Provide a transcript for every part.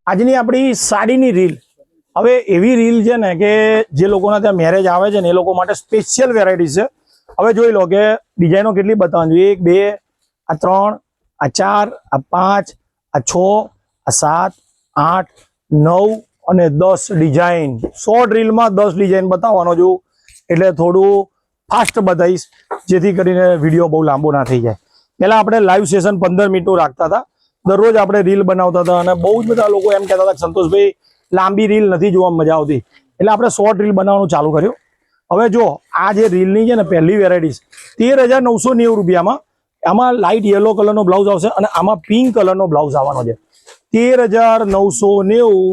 આજની આપણી સાડીની રીલ હવે એવી રીલ છે ને કે જે લોકોના ત્યાં મેરેજ આવે છે ને એ લોકો માટે સ્પેશિયલ વેરાયટી છે. હવે જોઈ લો કે ડિઝાઇનો કેટલી બતાવવાની, 1 2 આ 3 આ 4 આ 5 આ 6 આ 7 8 9 અને 10 ડિઝાઇન. શોર્ટ રીલમાં 10 ડિઝાઇન બતાવવાનો છું એટલે થોડું ફાસ્ટ બતાવીશ જેથી કરીને વિડીયો બહુ લાંબો ના થઈ જાય. પહેલા આપણે લાઈવ સેશન 15 મિનિટનું રાખતા હતા, દરરોજ આપણે રીલ બનાવતા હતા અને બહુ જ બધા લોકો એમ કહેતા હતા કે સંતોષભાઈ લાંબી રીલ નથી જોવામાં મજા આવતી, એટલે આપણે શોર્ટ રીલ બનાવવાનું ચાલુ કર્યું. હવે જો આ જે રીલની છે ને પહેલી વેરાયટી 13,990 રૂપિયામાં, આમાં લાઇટ યલો કલરનો બ્લાઉઝ આવશે અને આમાં પિંક કલરનો બ્લાઉઝ આવવાનો છે. 13,990.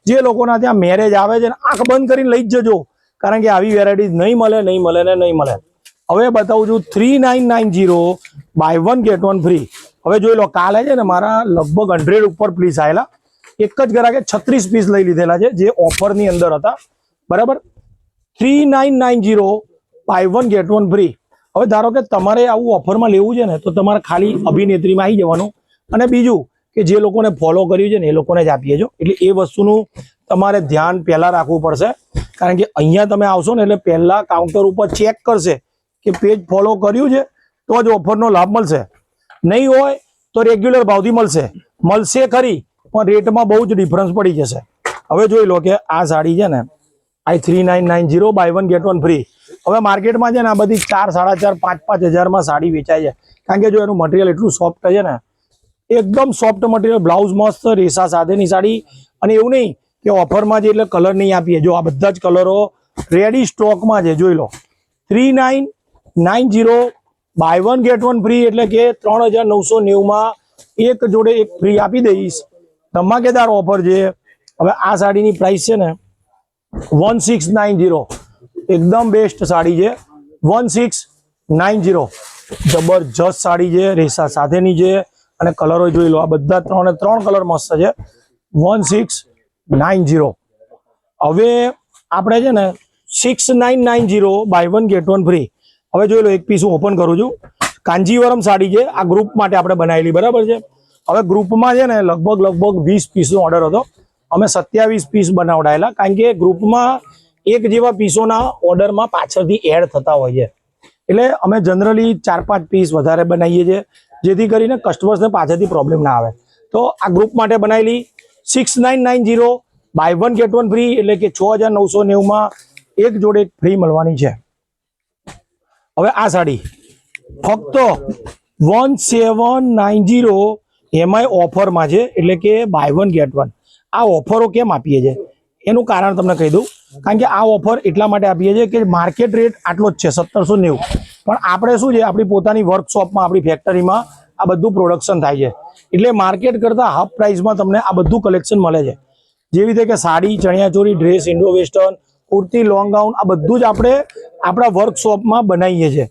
જે લોકોના ત્યાં મેરેજ આવે છે ને આંખ બંધ કરીને લઈ જ જજો, કારણ કે આવી વેરાયટી નહીં મળે. હવે બતાવું છું 3,990 બાય 1 ગેટ 1 ફ્રી. હવે જોઈ લો, કાલે છે ને મારા લગભગ 100 ઉપર પીસ આવેલા, એક જ ગ્રાહકે 36 પીસ લઈ લીધેલા છે જે ઓફરની અંદર હતા, બરાબર. 3,990 બાય 1 ગેટ 1 ફ્રી. હવે ધારો કે તમારે આવું ઓફરમાં લેવું છે ને તો તમારે ખાલી અભિનેત્રીમાં આવી જવાનું, અને બીજું કે જે લોકોને ફોલો કર્યું છે ને એ લોકોને જ આપીએ છો, એટલે એ વસ્તુનું તમારે ધ્યાન પહેલા રાખવું પડશે. કારણ કે અહીંયા તમે આવશો ને એટલે પહેલા કાઉન્ટર ઉપર ચેક કરશે કે પેજ ફોલો કર્યું છે તો જ ઓફરનો લાભ મળશે, નહીં હોય તો રેગ્યુલર ભાવથી મળશે ખરી પણ રેટમાં બહુ જ ડિફરન્સ પડી જશે. હવે જોઈ લો કે આ સાડી છે ને આ 3,990 બાય 1 ગેટ 1 ફ્રી. હવે માર્કેટમાં છે ને આ બધી 4 4.5 5 હજારમાં સાડી વેચાય છે, કારણ કે જો એનું મટીરિયલ એટલું સોફ્ટ છે ને, એકદમ સોફ્ટ મટીરિયલ, બ્લાઉઝ મસ્ત, રેસા સાથેની સાડી. અને એવું નહીં કે ઓફરમાં છે એટલે કલર નહીં આપીએ, જો આ બધા જ કલરો રેડી સ્ટોકમાં છે. જોઈ લો 3,990 બાય 1 ગેટ 1 ફ્રી, એટલે કે 3,990માં એક જોડે એક ફ્રી આપી દઈશ. ધમાકેદાર ઓફર છે. હવે આ સાડીની પ્રાઇસ છે ને 1690, એકદમ બેસ્ટ સાડી છે. 1690 જબરજસ્ત સાડી છે, રેસા સાથેની છે અને કલરો જોઈ લો, આ બધા 3 કલર મસ્ત છે. 1690. હવે આપણે છે ને 6990 બાય 1 ગેટ 1 ફ્રી. હવે જોઈ લો, એક પીસ હું ઓપન કરું છું. કાંજીવરમ સાડી છે, આ ગ્રુપ માટે આપણે બનાવેલી, બરાબર છે. હવે ગ્રુપમાં છે ને લગભગ 20 પીસનો ઓર્ડર હતો, અમે 27 પીસ બનાવડાયેલા, કારણ કે ગ્રુપમાં એક જેવા પીસોના ઓર્ડરમાં પાછળથી એડ થતા હોય છે, એટલે અમે જનરલી 4-5 પીસ વધારે બનાવીએ છીએ જેથી કરીને કસ્ટમર્સને પાછળથી પ્રોબ્લેમ ના આવે. તો આ ગ્રુપ માટે બનાવેલી 6990 બાય 1 ગેટ 1 ફ્રી, એટલે કે 6,990માં એક જોડે ફ્રી મળવાની છે. હવે આ સાડી ફક્ત 1790 એમાંય ઓફરમાં છે, એટલે કે બાય 1 ગેટ 1. આ ઓફરો કેમ આપીએ છીએ એનું કારણ તમને કહી દઉં, કારણ કે આ ઓફર એટલા માટે આપીએ છીએ કે માર્કેટ રેટ આટલો જ છે 1790, પણ આપણે શું છે આપણી પોતાની વર્કશોપમાં, આપણી ફેક્ટરીમાં આ બધું પ્રોડક્શન થાય છે, એટલે માર્કેટ કરતાં હાફ પ્રાઇસમાં તમને આ બધું કલેક્શન મળે છે. જેવી રીતે કે સાડી, ચણિયાચોળી, dress, Indo western, kurti, long gown, આ બધું જ આપણે આપણા વર્કશોપમાં બનાવીએ છીએ.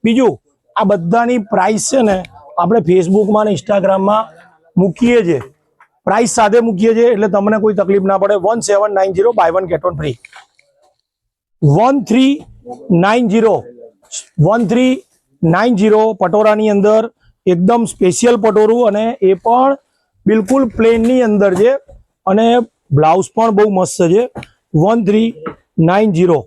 બીજું, આ બધાની પ્રાઇસ છે ને આપણે ફેસબુકમાં અને ઇન્સ્ટાગ્રામમાં મૂકીએ છીએ, પ્રાઇસ સાથે મૂકીએ છીએ, એટલે તમને કોઈ તકલીફ ના પડે. 1790 બાય 1 ગેટ 1 ફ્રી. 1390 પટોરાની અંદર એકદમ સ્પેશિયલ પટોરું, અને એ પણ બિલકુલ પ્લેનની અંદર છે, અને બ્લાઉઝ પણ બહુ મસ્ત છે. 1390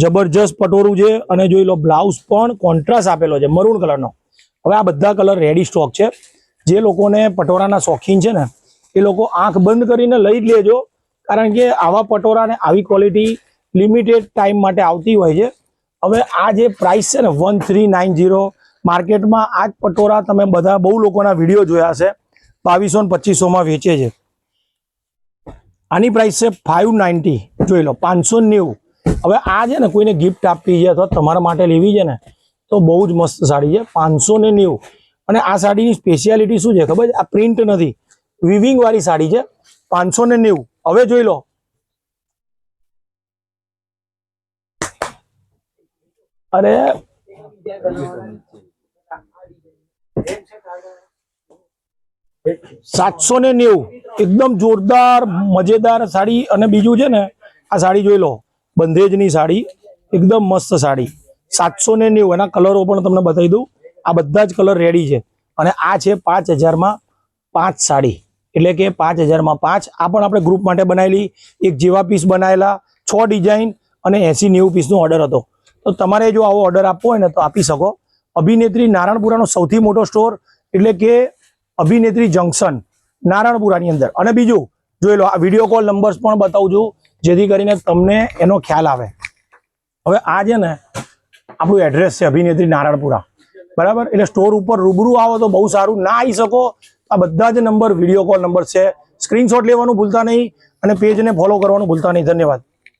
જબરજસ્ત પટોરું છે, અને જોઈ લો બ્લાઉઝ પણ કોન્ટ્રાસ્ટ આપેલો છે મરૂન કલરનો. હવે આ બધા કલર રેડી સ્ટોક છે. જે લોકોને પટોરાના શોખીન છે ને એ લોકો આંખ બંધ કરીને લઈ જ લેજો, કારણ કે આવા પટોરા ને આવી ક્વોલિટી લિમિટેડ ટાઈમ માટે આવતી હોય છે. હવે આ જે પ્રાઇસ છે ને 1390, માર્કેટમાં આ જ પટોરા તમે બધા બહુ લોકોના વિડીયો જોયા છે, 2200 ને 2500માં વેચે છે. આની પ્રાઇસ છે 590. જોઈ લો 590. હવે આ છે ને કોઈને ગિફ્ટ આપવી છે અથવા તમારા માટે લેવી છે ને તો બહુ જ મસ્ત સાડી છે. 590. અને આ સાડીની સ્પેશિયાલિટી શું છે ખબર છે? આ પ્રિન્ટ નથી, વિવિંગ વાળી સાડી છે. 590. હવે જોઈ લો, અરે 790, એકદમ જોરદાર મજેદાર સાડી. અને બીજું છે ને આ સાડી જોઈ લો, બંધેજની સાડી, એકદમ મસ્ત સાડી. 790. એના કલરો પણ તમને બતાવી દઉં, આ બધા જ કલર રેડી છે. અને આ છે 5000માં 5 સાડી, એટલે કે 5000માં 5. આ પણ આપણે ગ્રુપ માટે બનાવેલી એક જેવા પીસ બનાવેલા 6 ડિઝાઇન અને 80-90 પીસનો ઓર્ડર હતો. તો તમારે જો આવો ઓર્ડર આપવો હોય ને તો આપી શકો. અભિનેત્રી નારણપુરાનો સૌથી મોટો સ્ટોર એટલે કે અભિનેત્રી જંકશન નારણપુરાની અંદર. અને બીજું જોઈ લો, આ વિડીયો કોલ નંબર્સ પણ બતાવું છું જેથી કરીને તમને એનો ખ્યાલ આવે. હવે આ છે ને આપણું એડ્રેસ છે અભિનેત્રી નારણપુરા, બરાબર. એટલે સ્ટોર ઉપર રૂબરૂ આવો તો બહુ સારું. ના આવી શકો આ બધા જ નંબર વિડીયો કોલ નંબર છે. સ્ક્રીનશોટ લેવાનું ભૂલતા નહીં અને પેજને ફોલો કરવાનું ભૂલતા નહીં. ધન્યવાદ.